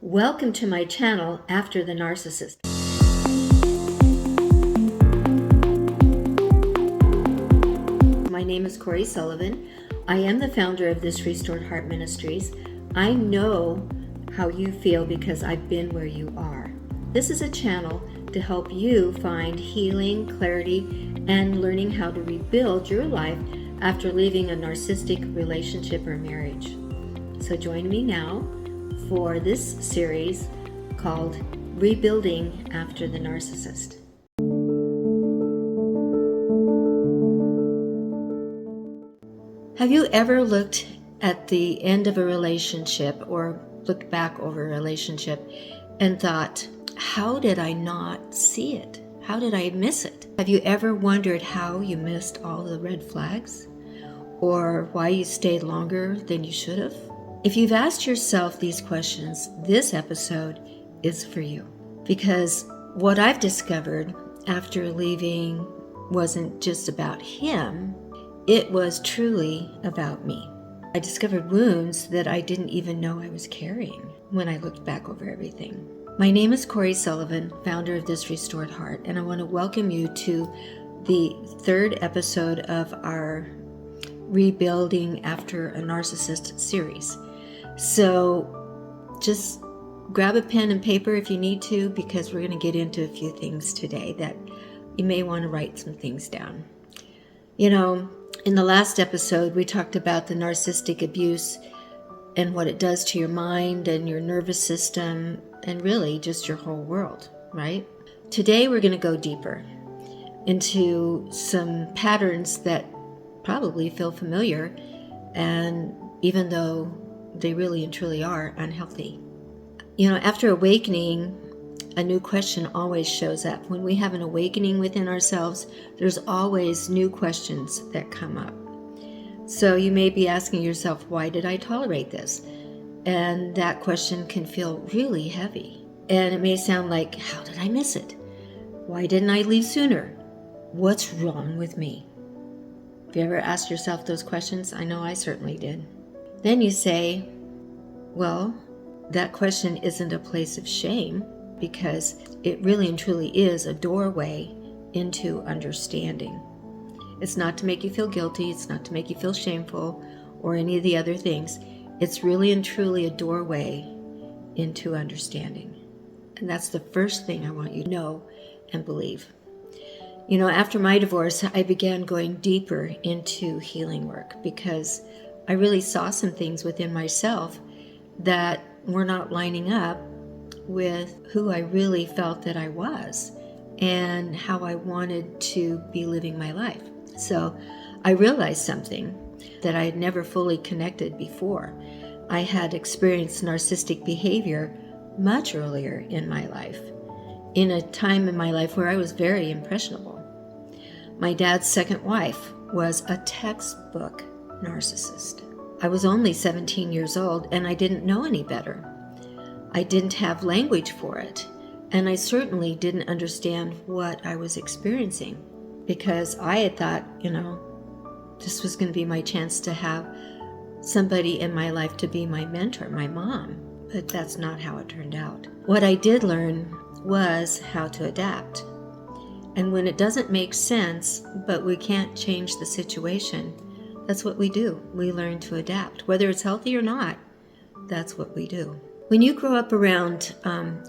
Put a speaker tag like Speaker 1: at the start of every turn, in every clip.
Speaker 1: Welcome to my channel, After the Narcissist. My name is Corey Sullivan. I am the founder of this Restored Heart Ministries. I know how you feel because I've been where you are. This is a channel to help you find healing, clarity, and learning how to rebuild your life after leaving a narcissistic relationship or marriage. So join me now for this series called Rebuilding After the Narcissist. Have you ever looked at the end of a relationship or looked back over a relationship and thought, how did I not see it? How did I miss it? Have you ever wondered how you missed all the red flags? Or why you stayed longer than you should have? If you've asked yourself these questions, this episode is for you. Because what I've discovered after leaving wasn't just about him, it was truly about me. I discovered wounds that I didn't even know I was carrying when I looked back over everything. My name is Corey Sullivan, founder of This Restored Heart, and I want to welcome you to the third episode of our Rebuilding After a Narcissist series. So just grab a pen and paper if you need to, because we're going to get into a few things today that you may want to write some things down. You know, in the last episode, we talked about the narcissistic abuse and what it does to your mind and your nervous system and really just your whole world, right? Today, we're going to go deeper into some patterns that probably feel familiar, and even though they really and truly are unhealthy. You know, after awakening, a new question always shows up. When we have an awakening within ourselves, there's always new questions that come up. So you may be asking yourself, why did I tolerate this? And that question can feel really heavy. And it may sound like, how did I miss it? Why didn't I leave sooner? What's wrong with me? Have you ever asked yourself those questions? I know I certainly did. Then you say, well, that question isn't a place of shame, because it really and truly is a doorway into understanding. It's not to make you feel guilty. It's not to make you feel shameful or any of the other things. It's really and truly a doorway into understanding. And that's the first thing I want you to know and believe. You know, after my divorce, I began going deeper into healing work because I really saw some things within myself that were not lining up with who I really felt that I was and how I wanted to be living my life. So I realized something that I had never fully connected before. I had experienced narcissistic behavior much earlier in my life, in a time in my life where I was very impressionable. My dad's second wife was a textbook narcissist. I was only 17 years old and I didn't know any better. I didn't have language for it, and I certainly didn't understand what I was experiencing, because I had thought, you know, this was going to be my chance to have somebody in my life to be my mentor, my mom, but that's not how it turned out. What I did learn was how to adapt. And when it doesn't make sense, but we can't change the situation, that's what we do. We learn to adapt. Whether it's healthy or not, that's what we do. When you grow up around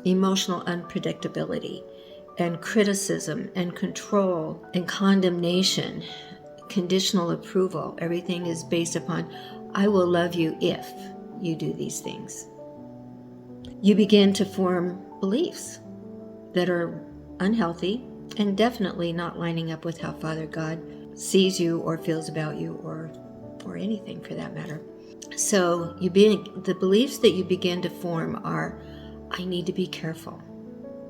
Speaker 1: emotional unpredictability and criticism and control and condemnation, conditional approval, everything is based upon, I will love you if you do these things. You begin to form beliefs that are unhealthy and definitely not lining up with how Father God sees you or feels about you or anything for that matter. So the beliefs that you begin to form are, I need to be careful.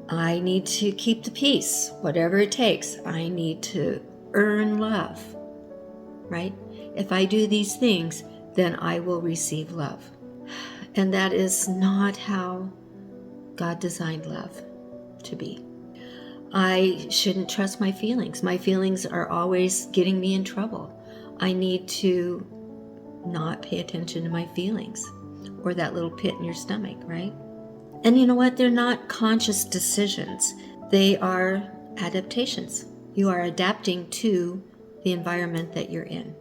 Speaker 1: I need to keep the peace, whatever it takes. I need to earn love, right? If I do these things, then I will receive love. And that is not how God designed love to be. I shouldn't trust my feelings. My feelings are always getting me in trouble. I need to not pay attention to my feelings or that little pit in your stomach, right? And you know what? They're not conscious decisions. They are adaptations. You are adapting to the environment that you're in.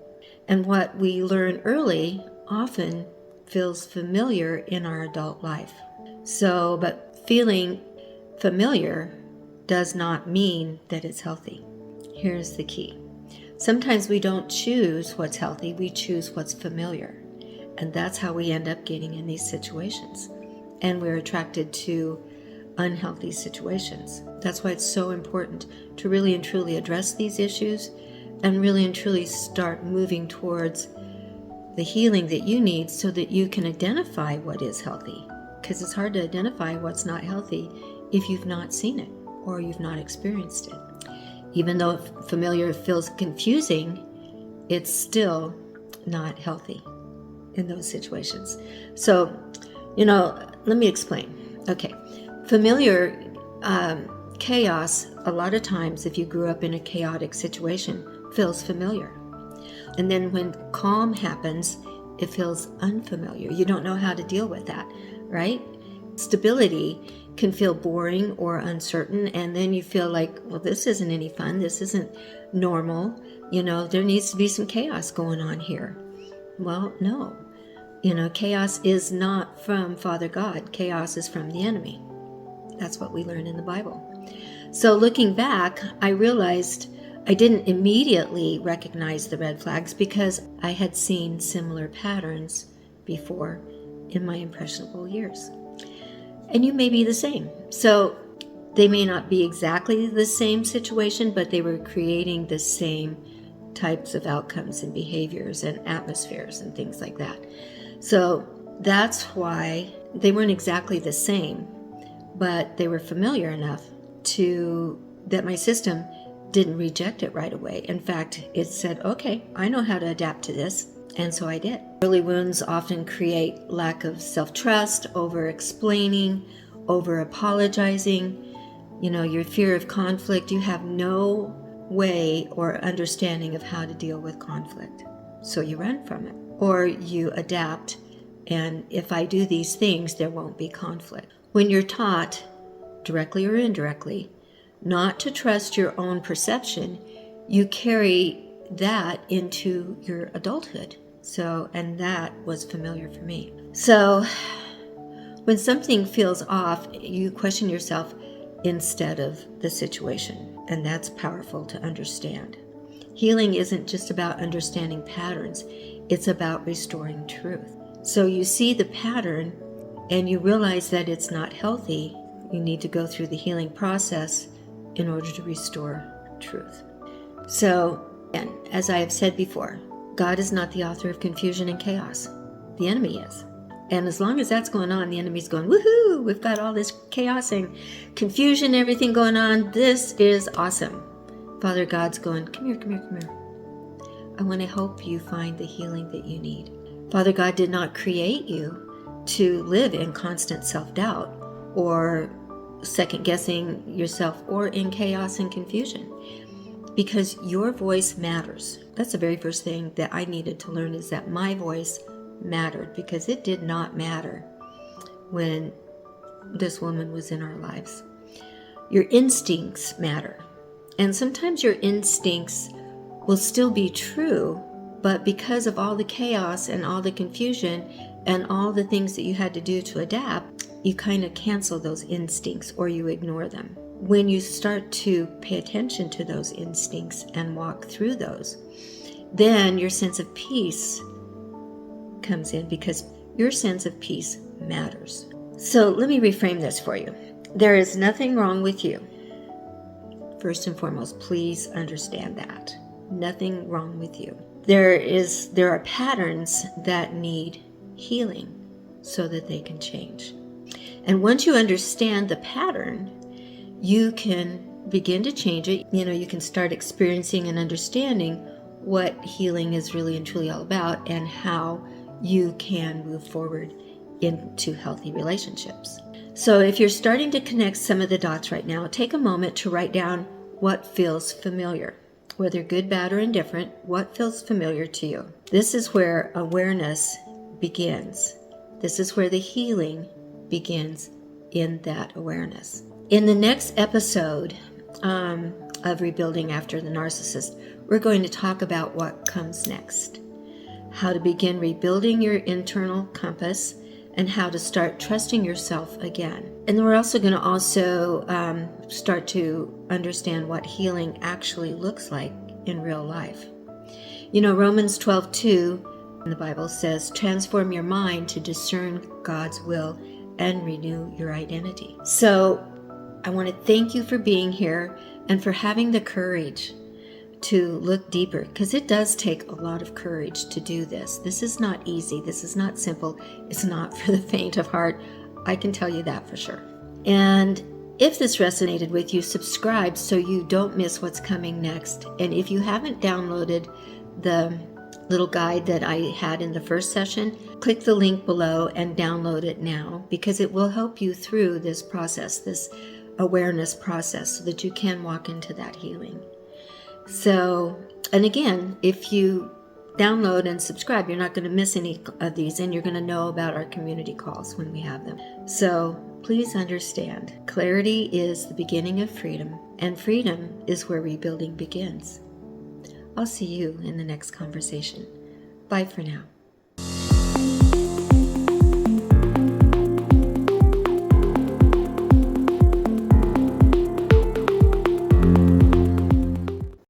Speaker 1: And what we learn early often feels familiar in our adult life. But feeling familiar does not mean that it's healthy. Here's the key. Sometimes we don't choose what's healthy, we choose what's familiar. And that's how we end up getting in these situations. And we're attracted to unhealthy situations. That's why it's so important to really and truly address these issues and really and truly start moving towards the healing that you need so that you can identify what is healthy. Because it's hard to identify what's not healthy if you've not seen it or you've not experienced it. Even though familiar feels confusing, it's still not healthy in those situations. So, let me explain. Okay, familiar chaos, a lot of times if you grew up in a chaotic situation, feels familiar. And then when calm happens, it feels unfamiliar. You don't know how to deal with that, right? Stability can feel boring or uncertain, and then you feel like, well, this isn't any fun. This isn't normal. There needs to be some chaos going on here. Well, no. Chaos is not from Father God. Chaos is from the enemy. That's what we learn in the Bible. So looking back, I realized I didn't immediately recognize the red flags because I had seen similar patterns before in my impressionable years. And you may be the same. So they may not be exactly the same situation, but they were creating the same types of outcomes and behaviors and atmospheres and things like that. So that's why they weren't exactly the same, but they were familiar enough that my system didn't reject it right away. In fact, it said, okay, I know how to adapt to this. And so I did. Early wounds often create lack of self-trust, over-explaining, over-apologizing, your fear of conflict. You have no way or understanding of how to deal with conflict. So you run from it. Or you adapt, and if I do these things, there won't be conflict. When you're taught, directly or indirectly, not to trust your own perception, you carry that into your adulthood. And that was familiar for me. So when something feels off, you question yourself instead of the situation. And that's powerful to understand. Healing isn't just about understanding patterns. It's about restoring truth. So you see the pattern and you realize that it's not healthy. You need to go through the healing process in order to restore truth. So, and as I have said before, God is not the author of confusion and chaos. The enemy is. And as long as that's going on, the enemy's going, woohoo, we've got all this chaos and confusion, everything going on. This is awesome. Father God's going, come here. I want to help you find the healing that you need. Father God did not create you to live in constant self-doubt or second-guessing yourself or in chaos and confusion, because your voice matters. That's the very first thing that I needed to learn, is that my voice mattered, because it did not matter when this woman was in our lives. Your instincts matter. And sometimes your instincts will still be true, but because of all the chaos and all the confusion and all the things that you had to do to adapt, you kind of cancel those instincts or you ignore them. When you start to pay attention to those instincts and walk through those, then your sense of peace comes in, because your sense of peace matters. So let me reframe this for you. There is nothing wrong with you. First and foremost, please understand that. Nothing wrong with you. There are patterns that need healing so that they can change. And once you understand the pattern, you can begin to change it. You can start experiencing and understanding what healing is really and truly all about, and how you can move forward into healthy relationships. So if you're starting to connect some of the dots right now, take a moment to write down what feels familiar. Whether good, bad, or indifferent, what feels familiar to you? This is where awareness begins. This is where the healing begins in that awareness. In the next episode of Rebuilding After the Narcissist, we're going to talk about what comes next, how to begin rebuilding your internal compass, and how to start trusting yourself again. And we're also going to start to understand what healing actually looks like in real life. You know, Romans 12:2 in the Bible says, transform your mind to discern God's will and renew your identity. So I want to thank you for being here and for having the courage to look deeper, because it does take a lot of courage to do this. This is not easy. This is not simple. It's not for the faint of heart. I can tell you that for sure. And if this resonated with you, subscribe so you don't miss what's coming next. And if you haven't downloaded the little guide that I had in the first session, click the link below and download it now, because it will help you through this process, this awareness process, so that you can walk into that healing. So, and again, if you download and subscribe, you're not going to miss any of these, and you're going to know about our community calls when we have them. So please understand, clarity is the beginning of freedom, and freedom is where rebuilding begins. I'll see you in the next conversation. Bye for now.